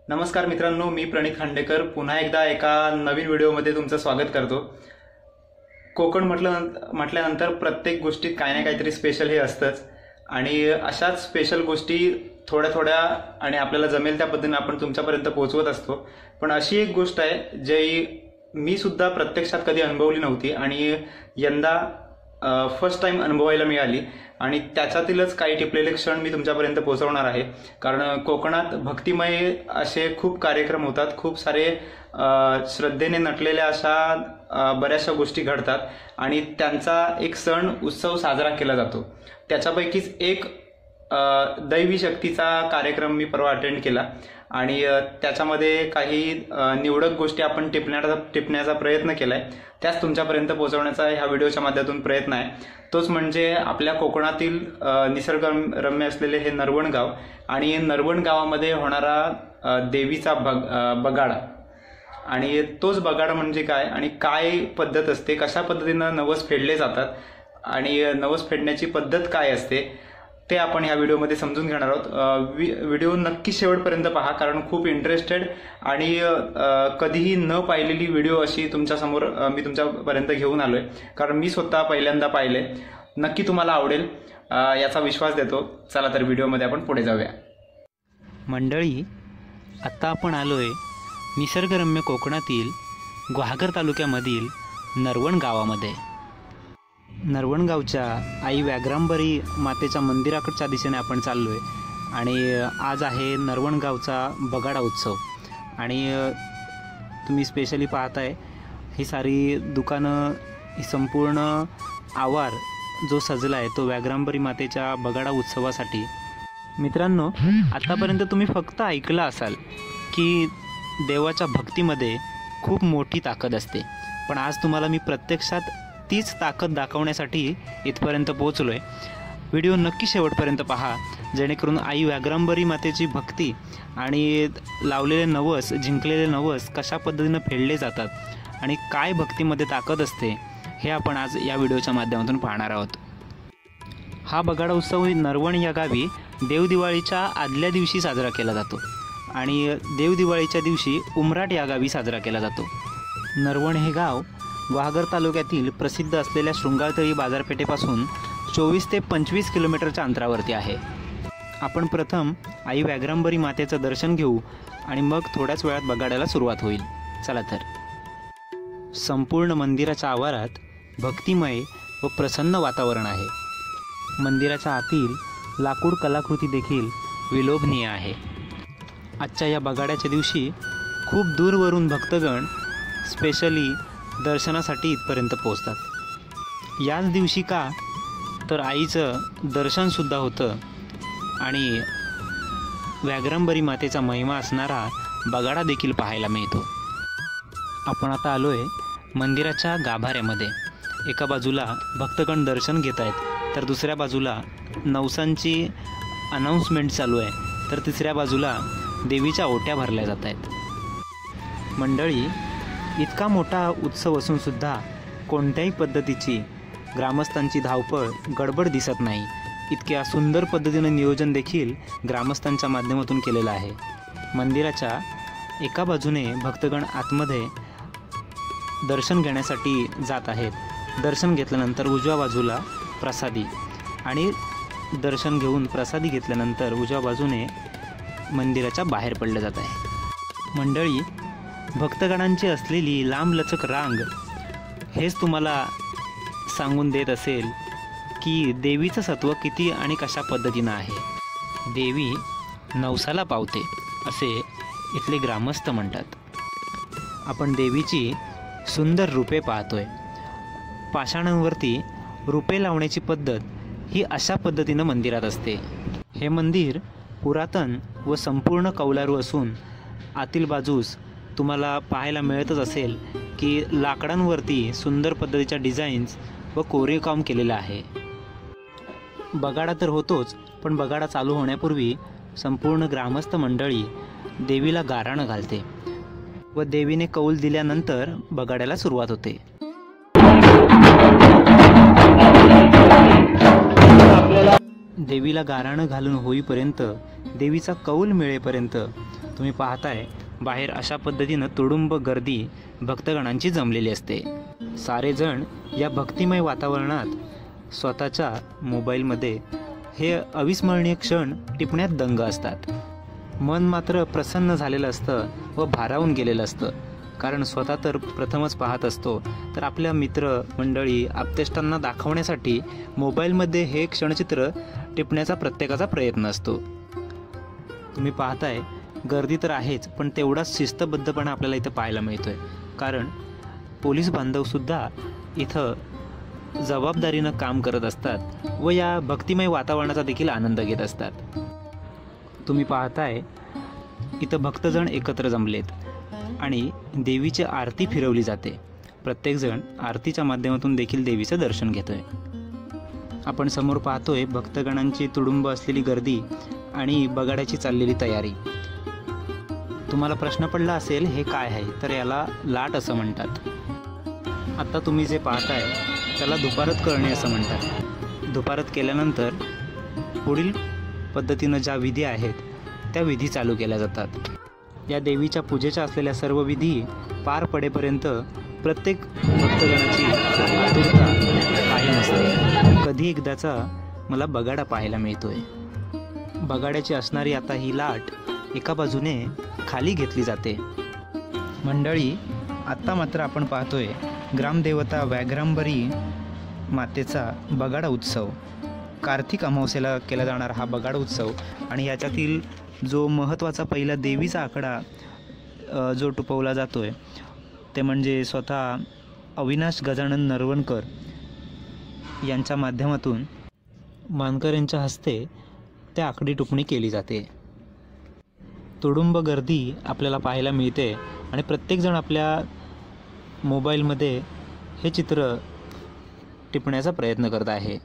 नमस्कार मित्रांनो, मी प्रणित खांडेकर पुन्हा एकदा एका नवीन व्हिडिओमध्ये तुमचं स्वागत करतो। कोकण म्हटल्यानंतर प्रत्येक गोष्टीत काही ना काहीतरी स्पेशल हे असतंच आणि अशाच स्पेशल गोष्टी थोड्या थोड्या आणि आपल्याला जमेल त्या पद्धतीने आपण तुमच्यापर्यंत पोहोचवत असतो। पण अशी एक गोष्ट आहे जी मी सुद्धा प्रत्यक्षात कधी अनुभवली नव्हती आणि यंदा फर्स्ट टाइम अनुभवायला मिळाली आणि त्याच्यातीलच काही टिपलेले क्षण मी तुमच्यापर्यंत पोहोचवणार आहे। कारण कोकणात भक्तिमय असे खूप कार्यक्रम होतात, खूप सारे श्रद्धेने नटलेल्या अशा बऱ्याचशा गोष्टी घडतात आणि त्यांचा एक सण उत्सव साजरा केला जातो। त्याच्यापैकीच एक दैवी शक्तीचा कार्यक्रम मी परवा अटेंड केला आणि त्याच्यामध्ये काही निवडक गोष्टी आपण टिपण्याचा प्रयत्न केलाय, त्याच तुमच्यापर्यंत पोहोचवण्याचा ह्या व्हिडिओच्या माध्यमातून प्रयत्न आहे। तोच म्हणजे आपल्या कोकणातील निसर्गरम्य असलेले हे नरवण गाव आणि नरवण गावामध्ये होणारा देवीचा बगाडा आणि तोच बगाडा म्हणजे काय आणि काय पद्धत असते, कशा पद्धतीनं नवस फेडले जातात आणि नवस फेडण्याची पद्धत काय असते ते आपण ह्या व्हिडिओमध्ये समजून घेणार आहोत। व्हिडिओ नक्की शेवटपर्यंत पहा, कारण खूप इंटरेस्टेड आणि कधीही न पाहिलेली व्हिडिओ अशी तुमच्यासमोर मी तुमच्यापर्यंत घेऊन आलोय, कारण मी स्वतः पहिल्यांदा पाहिले। नक्की तुम्हाला आवडेल याचा विश्वास देतो। चला तर व्हिडिओमध्ये आपण पुढे जाऊया। मंडळी, आत्ता आपण आलोय निसर्गरम्य कोकणातील गुहागर तालुक्यामधील नरवण गावामध्ये। नरवण गावच्या आई व्याघ्रांबरी मातेच्या मंदिराकडच्या दिशेने आपण चाललोय आणि आज आहे नरवण गावचा बगाडा उत्सव आणि तुम्ही स्पेशली पाहताय ही सारी दुकानं, ही संपूर्ण आवार जो सजला आहे तो व्याघ्रांबरी मातेच्या बगाडा उत्सवासाठी। मित्रांनो, आतापर्यंत तुम्ही फक्त ऐकलं असाल की देवाच्या भक्तीमध्ये खूप मोठी ताकद असते, पण आज तुम्हाला मी प्रत्यक्षात तीच ताकद दाखवण्यासाठी इथपर्यंत पोहोचलोय। व्हिडिओ नक्की शेवटपर्यंत पहा, जेणेकरून आई व्याघ्रांबरी मातेची भक्ती आणि लावलेले नवस, जिंकलेले नवस कशा पद्धतीनं फेडले जातात आणि काय भक्तीमध्ये ताकद असते हे आपण आज या व्हिडिओच्या माध्यमातून पाहणार आहोत। हा बगाडा उत्सव नरवण या गावी देवदिवाळीच्या आदल्या दिवशी साजरा केला जातो आणि देवदिवाळीच्या दिवशी उमराट या गावी साजरा केला जातो। नरवण हे गाव गुहागर तालुक्यातील प्रसिद्ध असलेल्या शृंगारतळी बाजारपेठेपासून 24 ते 25 किलोमीटरच्या अंतरावरती आहे। आपण प्रथम आई व्याघ्रांबरी मातेचं दर्शन घेऊ आणि मग थोड्याच वेळात बगाड्याला सुरुवात होईल। चला तर। संपूर्ण मंदिराच्या आवारात भक्तिमय व प्रसन्न वातावरण आहे। मंदिराच्या आतील लाकूड कलाकृती देखील विलोभनीय आहे। आजच्या या बगाड्याच्या दिवशी खूप दूरवरून भक्तगण स्पेशली दर्शनासाठी इथपर्यंत पोहोचतात। याच दिवशी का तर आईचं दर्शनसुद्धा होतं आणि व्याघ्रांबरी मातेचा महिमा असणारा बगाडा देखील पाहायला मिळतो। आपण आता आलो आहे मंदिराच्या गाभाऱ्यामध्ये। एका बाजूला भक्तगण दर्शन घेत आहेत, तर दुसऱ्या बाजूला नवसांची अनाऊन्समेंट चालू आहे, तर तिसऱ्या बाजूला देवीच्या ओट्या भरल्या जात आहेत। मंडळी, इतका मोठा उत्सव असूनसुद्धा कोणत्याही पद्धतीची ग्रामस्थांची धावपळ, गडबड दिसत नाही। इतक्या सुंदर पद्धतीनं नियोजन देखील ग्रामस्थांच्या माध्यमातून केलेलं आहे। मंदिराच्या एका बाजूने भक्तगण आतमध्ये दर्शन घेण्यासाठी जात आहेत। दर्शन घेतल्यानंतर उजव्या बाजूला प्रसादी आणि दर्शन घेऊन प्रसादी घेतल्यानंतर उजव्या बाजूने मंदिराच्या बाहेर पडलं जात आहे। मंडळी, भक्तगणांची असलेली लांबलचक रांग हेच तुम्हाला सांगून देत असेल की देवीचं सत्व किती आणि कशा पद्धतीनं आहे। देवी नवसाला पावते असे इथले ग्रामस्थ म्हणतात। आपण देवीची सुंदर रूपे पाहतोय। पाषाणांवरती रूपे लावण्याची पद्धत ही अशा पद्धतीनं मंदिरात असते। हे मंदिर पुरातन व संपूर्ण कौलारू असून आतील बाजूस तुम्हाला पाहायला मिळतच असेल की लाकडांवरती सुंदर पद्धतीच्या डिझाईन्स व कोरीवकाम केलेलं आहे। बगाडा तर होतोच, पण बगाडा चालू होण्यापूर्वी संपूर्ण ग्रामस्थ मंडळी देवीला गाराणं घालते व देवीने कौल दिल्यानंतर बगाड्याला सुरुवात होते। देवीला गाराणं घालून होईपर्यंत, देवीचा कौल मिळेपर्यंत तुम्ही पाहताय बाहेर अशा पद्धतीनं तुडुंब गर्दी भक्तगणांची जमलेली असते. सारेजण या भक्तिमय वातावरणात स्वतःच्या मोबाईलमध्ये हे अविस्मरणीय क्षण टिपण्यात दंग असतात. मन मात्र प्रसन्न झालेलं असतं व भारावून गेलेलं असतं. कारण स्वतः तर प्रथमच पाहत असतो, तर आपल्या मित्र मंडळी आप्तेष्टांना दाखवण्यासाठी मोबाईलमध्ये हे क्षणचित्र टिपण्याचा प्रत्येकाचा प्रयत्न असतो. तुम्ही पाहताय गर्दी तर आहेच, पण तेवढाच शिस्तबद्धपणा आपल्याला इथं पाहायला मिळतो आहे. कारण पोलीस बांधवसुद्धा इथं जबाबदारीनं काम करत असतात व या भक्तिमय वातावरणाचा देखील आनंद घेत असतात. तुम्ही पाहताय इथं भक्तजण एकत्र जमलेत आणि देवीची आरती फिरवली जाते. प्रत्येकजण आरतीच्या माध्यमातून देखील देवीचं दर्शन घेतोय. आपण समोर पाहतोय भक्तगणांची तुडुंब असलेली गर्दी आणि बगाड्याची चाललेली तयारी. तुम्हाला प्रश्न पडला असेल हे काय आहे, तर याला लाट असं म्हणतात. आता तुम्ही जे पाहताय त्याला धुपारत करणे असं म्हणतात. धुपारत केल्यानंतर पुढील पद्धतीनं ज्या विधी आहेत त्या विधी चालू केल्या जातात. या देवीच्या पूजेच्या असलेल्या सर्व विधी पार पडेपर्यंत प्रत्येक भक्तगणाची आतुरता कायम असते. कधी एकदाचा मला बगाडा पाहायला मिळतोय. बगाड्याची असणारी आता ही लाट एका बाजूने खाली घेतली जाते. मंडळी, आत्ता मात्र आपण पाहतोय ग्रामदेवता व्याघ्रांबरी मातेचा बगाडा उत्सव. कार्तिक अमावस्येला केला जाणारा हा बगाडा उत्सव आणि याच्यातील जो महत्त्वाचा पहिला देवीचा आकडा जो टुपवला जातो आहे ते म्हणजे स्वतः अविनाश गजानन नरवणकर यांच्या माध्यमातून मानकर यांच्या हस्ते त्या आकडी टुपणी केली जाते. तुडुंब गर्दी आपल्याला पाहायला मिळते आणि प्रत्येकजण आपल्या मोबाईलमध्ये हे चित्र टिपण्याचा प्रयत्न करत आहे.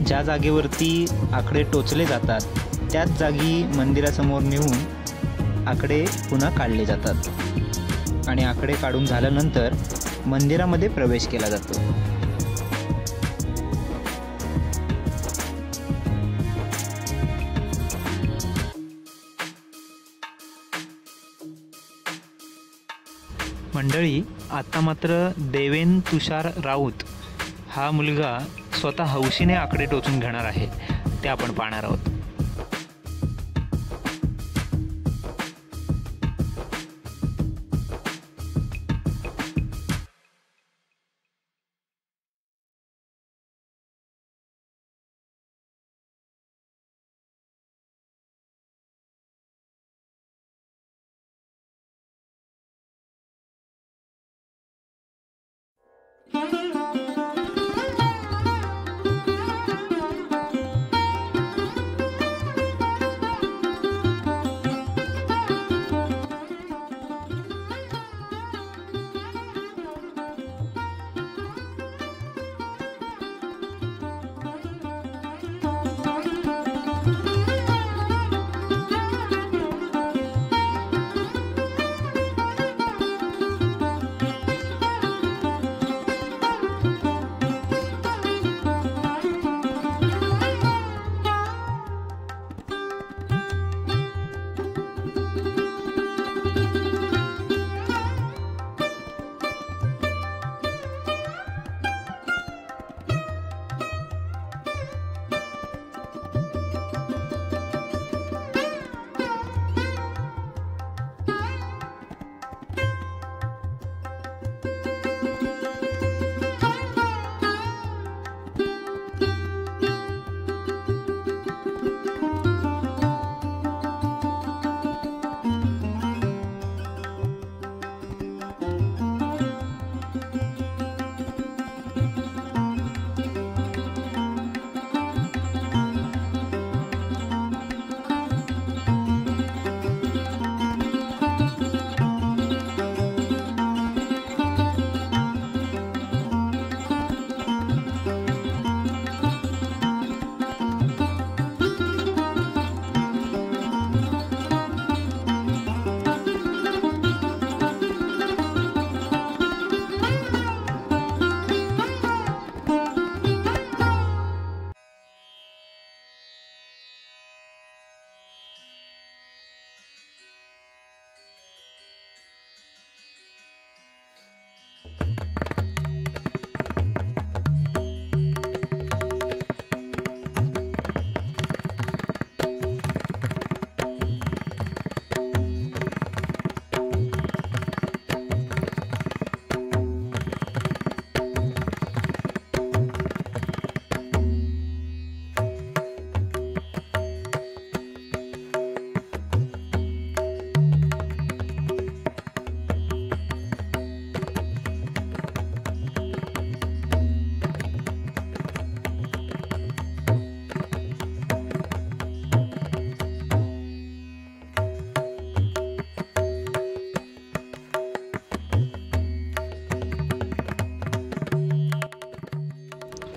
ज्या जागेवरती आकडे टोचले जातात त्याच जागी मंदिरासमोर नेऊन आकडे पुन्हा काढले जातात आणि आकडे काढून झाल्यानंतर मंदिरामध्ये प्रवेश केला जातो. मंडळी, आता मात्र देवेन तुषार राऊत हा मुलगा स्वतः हौशीने आकडे टोचून घेणार आहे, ते आपण पाहणार आहोत.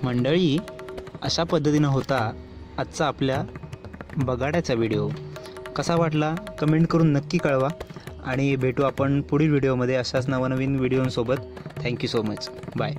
मंडळी, अशा पद्धतीनं होता आजचा आपल्या बगाड्याचा व्हिडिओ. कसा वाटला कमेंट करून नक्की कळवा आणि भेटू आपण पुढील व्हिडिओमध्ये अशाच नवनवीन व्हिडिओंसोबत. Thank you so much. बाय.